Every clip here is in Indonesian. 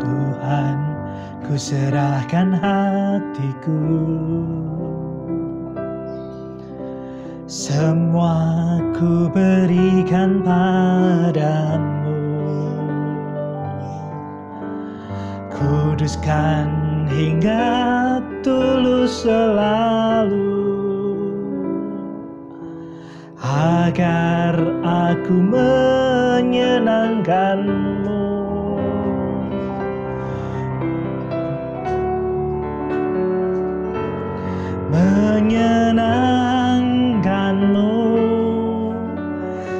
Tuhan, ku serahkan hatiku, semua ku berikan padamu. Kuduskan hingga tulus selalu, agar aku menyenangkanmu. Menyenangkanmu,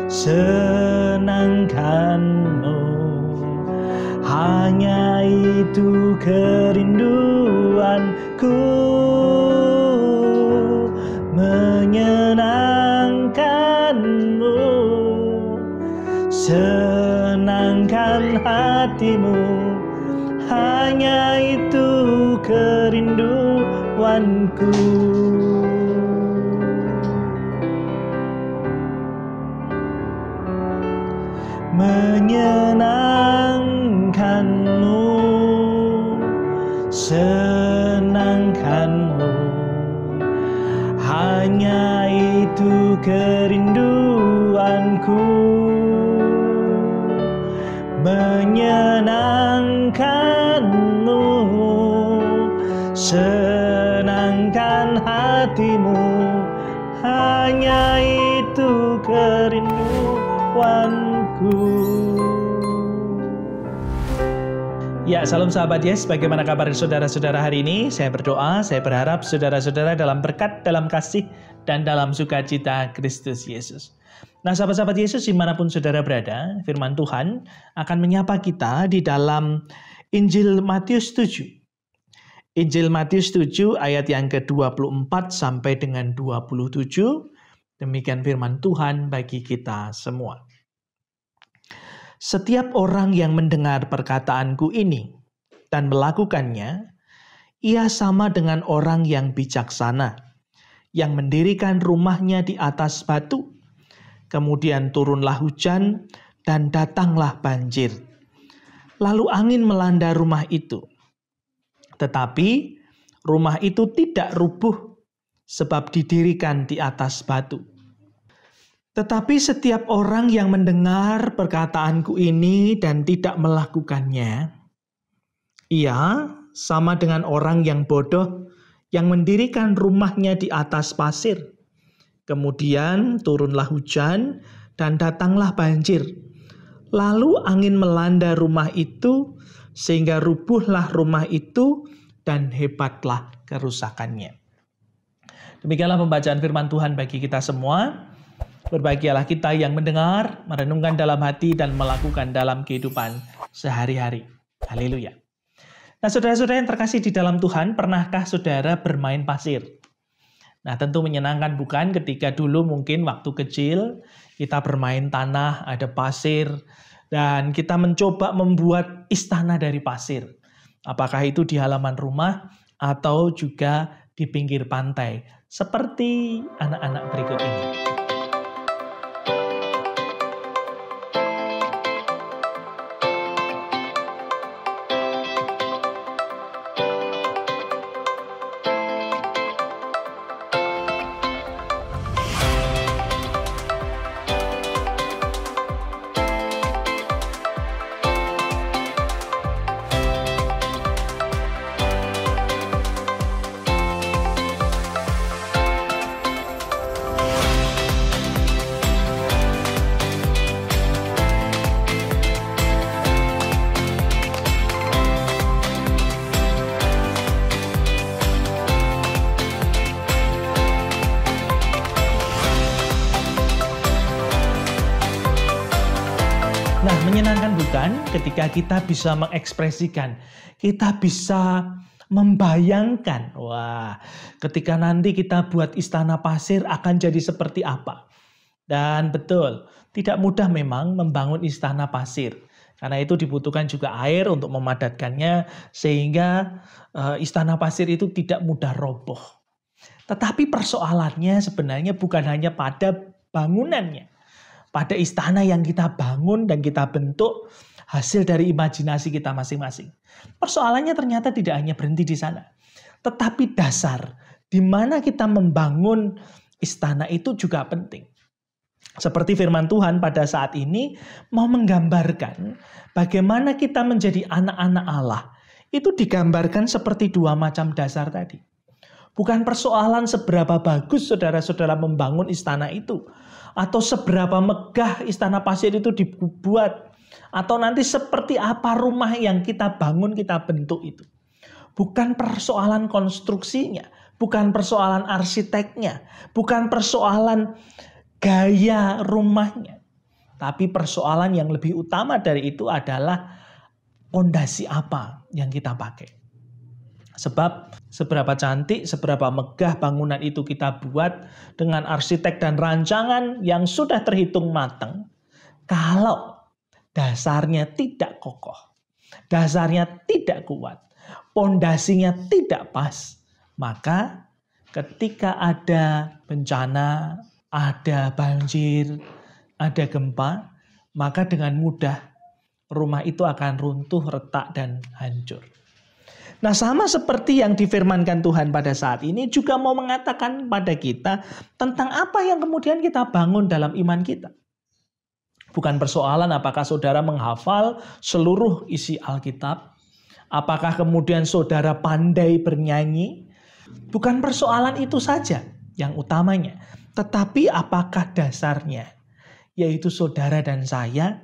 senangkanmu, hanya itu kerinduanku. Menyenangkanmu, senangkan hatimu, hanya itu kerinduanku. Menyenangkanmu, senangkanmu, hanya itu kerinduanku. Menyenangkanmu, senangkan hatimu, hanya itu kerinduanku. Ya, salam sahabat Yes, bagaimana kabar saudara-saudara hari ini? Saya berdoa, saya berharap saudara-saudara dalam berkat, dalam kasih, dan dalam sukacita Kristus Yesus. Nah, sahabat-sahabat Yesus dimanapun saudara berada, firman Tuhan akan menyapa kita di dalam Injil Matius 7. Injil Matius 7 ayat yang ke-24 sampai dengan 27. Demikian firman Tuhan bagi kita semua. Setiap orang yang mendengar perkataanku ini dan melakukannya, ia sama dengan orang yang bijaksana, yang mendirikan rumahnya di atas batu. Kemudian turunlah hujan dan datanglah banjir. Lalu angin melanda rumah itu. Tetapi rumah itu tidak rubuh sebab didirikan di atas batu. Tetapi setiap orang yang mendengar perkataanku ini dan tidak melakukannya, ia sama dengan orang yang bodoh yang mendirikan rumahnya di atas pasir. Kemudian turunlah hujan dan datanglah banjir. Lalu angin melanda rumah itu sehingga rubuhlah rumah itu dan hebatlah kerusakannya. Demikianlah pembacaan firman Tuhan bagi kita semua. Berbahagialah kita yang mendengar, merenungkan dalam hati, dan melakukan dalam kehidupan sehari-hari. Haleluya. Nah, saudara-saudara yang terkasih di dalam Tuhan, pernahkah saudara bermain pasir? Nah, tentu menyenangkan bukan ketika dulu mungkin waktu kecil kita bermain tanah, ada pasir, dan kita mencoba membuat istana dari pasir. Apakah itu di halaman rumah atau juga di pinggir pantai, seperti anak-anak berikut ini. Nah, menyenangkan bukan ketika kita bisa mengekspresikan, kita bisa membayangkan, wah, ketika nanti kita buat istana pasir akan jadi seperti apa. Dan betul, tidak mudah memang membangun istana pasir. Karena itu dibutuhkan juga air untuk memadatkannya sehingga istana pasir itu tidak mudah roboh. Tetapi persoalannya sebenarnya bukan hanya pada bangunannya. Pada istana yang kita bangun dan kita bentuk hasil dari imajinasi kita masing-masing. Persoalannya ternyata tidak hanya berhenti di sana. Tetapi dasar di mana kita membangun istana itu juga penting. Seperti firman Tuhan pada saat ini mau menggambarkan bagaimana kita menjadi anak-anak Allah. Itu digambarkan seperti dua macam dasar tadi. Bukan persoalan seberapa bagus saudara-saudara membangun istana itu. Atau seberapa megah istana pasir itu dibuat. Atau nanti seperti apa rumah yang kita bangun, kita bentuk itu. Bukan persoalan konstruksinya. Bukan persoalan arsiteknya. Bukan persoalan gaya rumahnya. Tapi persoalan yang lebih utama dari itu adalah pondasi apa yang kita pakai. Sebab seberapa cantik, seberapa megah bangunan itu kita buat dengan arsitek dan rancangan yang sudah terhitung matang. Kalau dasarnya tidak kokoh, dasarnya tidak kuat, pondasinya tidak pas, maka ketika ada bencana, ada banjir, ada gempa, maka dengan mudah rumah itu akan runtuh, retak, dan hancur. Nah, sama seperti yang difirmankan Tuhan pada saat ini juga mau mengatakan pada kita tentang apa yang kemudian kita bangun dalam iman kita. Bukan persoalan apakah saudara menghafal seluruh isi Alkitab, apakah kemudian saudara pandai bernyanyi. Bukan persoalan itu saja yang utamanya. Tetapi apakah dasarnya? Yaitu saudara dan saya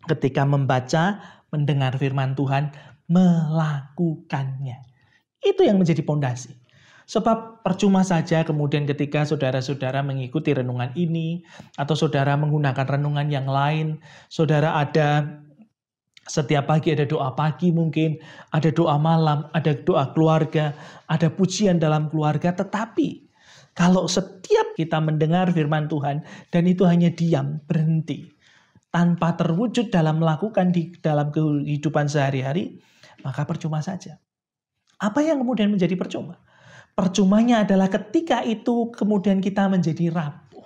ketika membaca, mendengar firman Tuhan, melakukannya. Itu yang menjadi pondasi. Sebab percuma saja kemudian ketika saudara-saudara mengikuti renungan ini, atau saudara menggunakan renungan yang lain, saudara ada setiap pagi ada doa pagi mungkin, ada doa malam, ada doa keluarga, ada pujian dalam keluarga, tetapi kalau setiap kita mendengar firman Tuhan dan itu hanya diam, berhenti, tanpa terwujud dalam melakukan di dalam kehidupan sehari-hari, maka percuma saja. Apa yang kemudian menjadi percuma? Percumanya adalah ketika itu kemudian kita menjadi rapuh.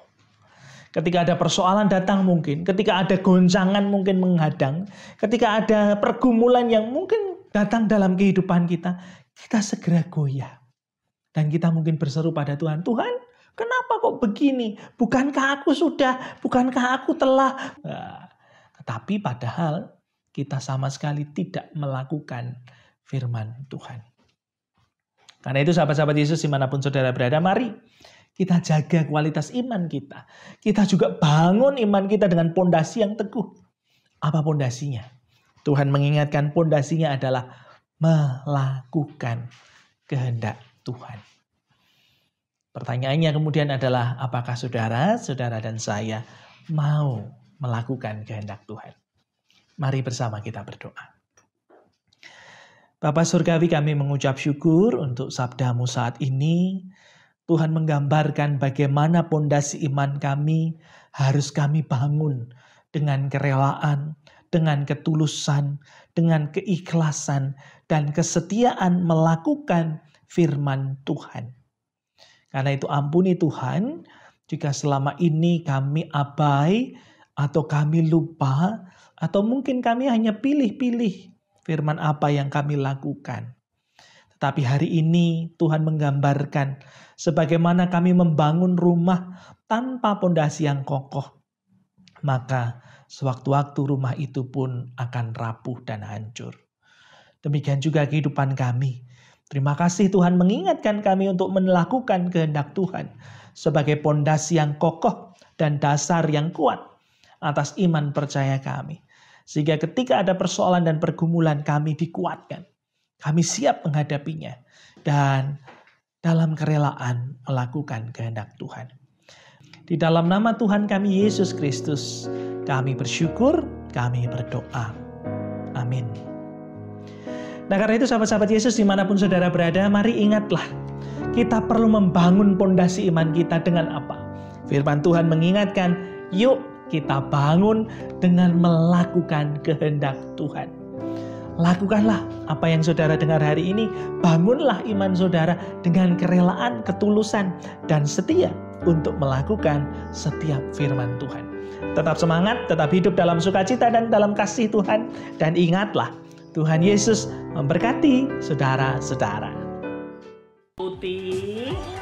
Ketika ada persoalan datang mungkin, ketika ada goncangan mungkin menghadang, ketika ada pergumulan yang mungkin datang dalam kehidupan kita, kita segera goyah. Dan kita mungkin berseru pada Tuhan, Tuhan, kenapa kok begini? Bukankah aku sudah, bukankah aku telah? Tetapi padahal kita sama sekali tidak melakukan firman Tuhan. Karena itu sahabat-sahabat Yesus dimanapun saudara berada, mari kita jaga kualitas iman kita. Kita juga bangun iman kita dengan pondasi yang teguh. Apa pondasinya? Tuhan mengingatkan pondasinya adalah melakukan kehendak Tuhan. Pertanyaannya kemudian adalah apakah saudara dan saya mau melakukan kehendak Tuhan? Mari bersama kita berdoa. Bapa Surgawi, kami mengucap syukur untuk sabda-Mu saat ini. Tuhan menggambarkan bagaimana pondasi iman kami harus kami bangun dengan kerelaan, dengan ketulusan, dengan keikhlasan, dan kesetiaan melakukan firman Tuhan. Karena itu ampuni Tuhan, jika selama ini kami abai atau kami lupa, atau mungkin kami hanya pilih-pilih firman apa yang kami lakukan. Tetapi hari ini Tuhan menggambarkan sebagaimana kami membangun rumah tanpa pondasi yang kokoh. Maka sewaktu-waktu rumah itu pun akan rapuh dan hancur. Demikian juga kehidupan kami. Terima kasih Tuhan mengingatkan kami untuk melakukan kehendak Tuhan sebagai pondasi yang kokoh dan dasar yang kuat atas iman percaya kami. Sehingga ketika ada persoalan dan pergumulan kami dikuatkan. Kami siap menghadapinya. Dan dalam kerelaan melakukan kehendak Tuhan. Di dalam nama Tuhan kami Yesus Kristus. Kami bersyukur, kami berdoa. Amin. Nah karena itu sahabat-sahabat Yesus dimanapun saudara berada. Mari ingatlah. Kita perlu membangun pondasi iman kita dengan apa? Firman Tuhan mengingatkan. Yuk kita bangun dengan melakukan kehendak Tuhan. Lakukanlah apa yang saudara dengar hari ini. Bangunlah iman saudara dengan kerelaan, ketulusan, dan setia untuk melakukan setiap firman Tuhan. Tetap semangat, tetap hidup dalam sukacita dan dalam kasih Tuhan. Dan ingatlah, Tuhan Yesus memberkati saudara-saudara. Putih.